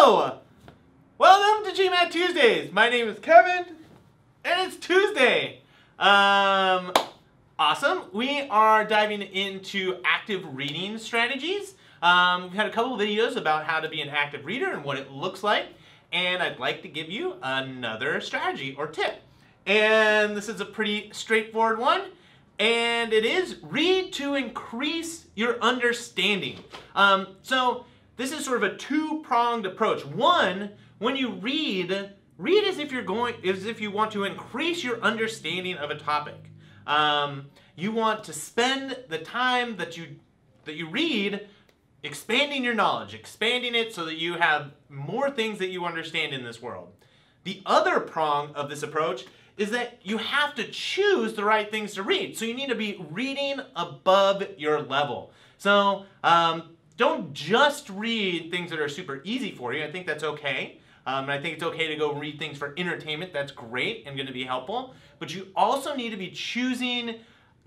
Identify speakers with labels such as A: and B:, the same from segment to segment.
A: Hello! Welcome to GMAT Tuesdays. My name is Kevin, and it's Tuesday. Awesome. We are diving into active reading strategies. We've had a couple of videos about how to be an active reader and what it looks like, and I'd like to give you another strategy or tip. And this is a pretty straightforward one, and it is read to increase your understanding. So this is sort of a two-pronged approach. One, when you read as if you want to increase your understanding of a topic. You want to spend the time that you read expanding your knowledge, expanding it so that you have more things that you understand in this world. The other prong of this approach is that you have to choose the right things to read. So you need to be reading above your level. So don't just read things that are super easy for you. I think that's okay. And I think it's okay to go read things for entertainment. That's great and going to be helpful. But you also need to be choosing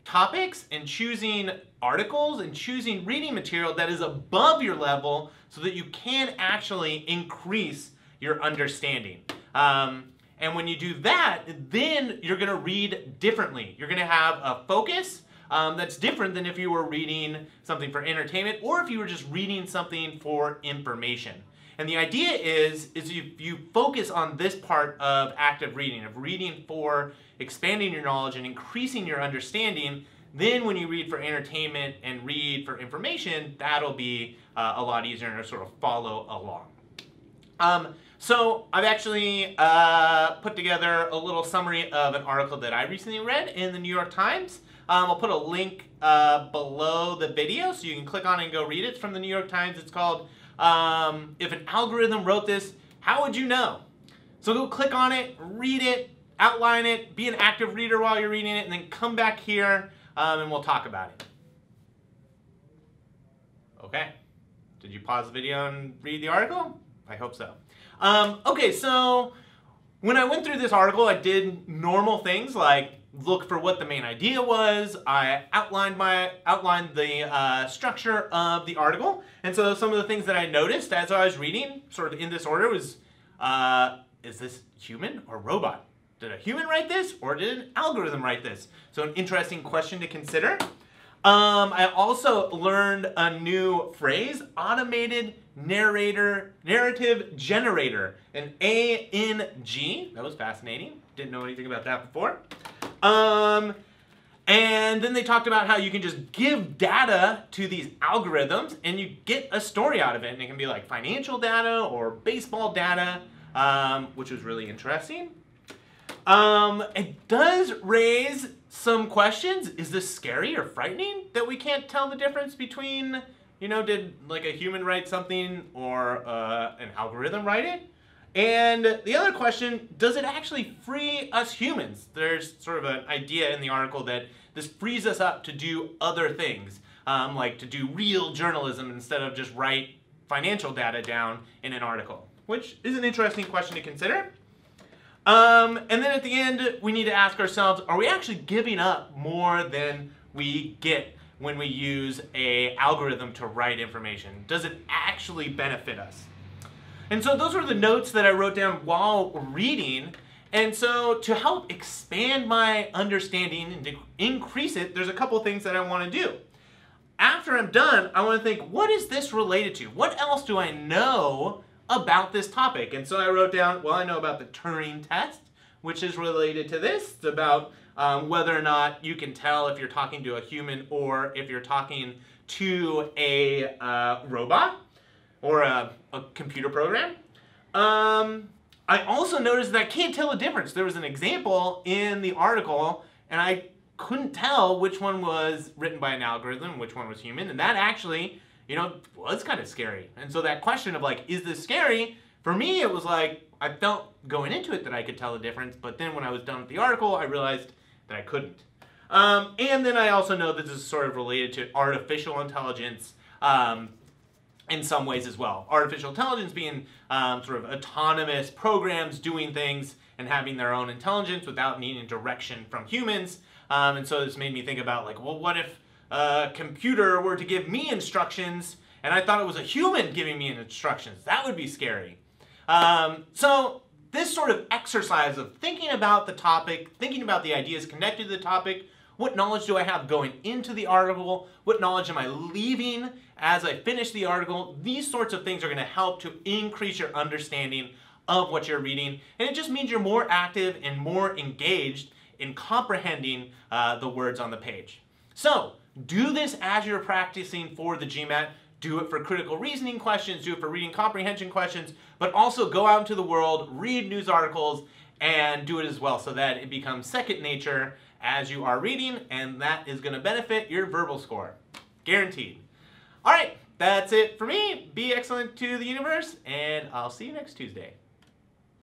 A: topics and choosing articles and choosing reading material that is above your level so that you can actually increase your understanding. And when you do that, then you're going to read differently. You're going to have a focus that's different than if you were reading something for entertainment or if you were just reading something for information. And the idea is you focus on this part of active reading, of reading for expanding your knowledge and increasing your understanding. Then when you read for entertainment and read for information, that'll be a lot easier and sort of follow along. So I've actually put together a little summary of an article that I recently read in the New York Times. I'll put a link below the video so you can click on it and go read it. It's from the New York Times. It's called If an Algorithm Wrote This, How Would You Know? So go click on it, read it, outline it, be an active reader while you're reading it, and then come back here and we'll talk about it. Okay. Did you pause the video and read the article? I hope so. Okay, so when I went through this article, I did normal things like look for what the main idea was. I outlined the structure of the article, and so some of the things that I noticed as I was reading, sort of in this order, was is this human or robot? Did a human write this, or did an algorithm write this? So an interesting question to consider. I also learned a new phrase, automated narrative generator, an ANG. That was fascinating. Didn't know anything about that before. And then they talked about how you can just give data to these algorithms and you get a story out of it. And it can be like financial data or baseball data, which was really interesting. It does raise some questions. Is this scary or frightening that we can't tell the difference between, did like a human write something or an algorithm write it? And the other question, does it actually free us humans? There's sort of an idea in the article that this frees us up to do other things, like to do real journalism instead of just write financial data down in an article, which is an interesting question to consider. And then at the end, we need to ask ourselves, are we actually giving up more than we get when we use an algorithm to write information? Does it actually benefit us? And so those were the notes that I wrote down while reading. And so to help expand my understanding and to increase it, there's a couple things that I want to do. After I'm done, I want to think, what is this related to? What else do I know about this topic? And so I wrote down, well, I know about the Turing test, which is related to this. It's about whether or not you can tell if you're talking to a human or if you're talking to a robot or a computer program. I also noticed that I can't tell the difference. There was an example in the article, and I couldn't tell which one was written by an algorithm, which one was human, and that actually, was kind of scary. And so that question of like, is this scary? For me, it was like, I felt going into it that I could tell the difference, but then when I was done with the article, I realized that I couldn't. And then I also know that this is sort of related to artificial intelligence in some ways as well. Artificial intelligence being sort of autonomous programs doing things and having their own intelligence without needing direction from humans. And so this made me think about like, well, what if a computer were to give me instructions and I thought it was a human giving me instructions? That would be scary. So this sort of exercise of thinking about the topic, thinking about the ideas connected to the topic, what knowledge do I have going into the article, what knowledge am I leaving as I finish the article, these sorts of things are going to help to increase your understanding of what you're reading, and it just means you're more active and more engaged in comprehending the words on the page. So do this as you're practicing for the GMAT. Do it for critical reasoning questions, do it for reading comprehension questions, but also go out into the world, read news articles, and do it as well so that it becomes second nature as you are reading, and that is going to benefit your verbal score. Guaranteed. All right, that's it for me. Be excellent to the universe, and I'll see you next Tuesday.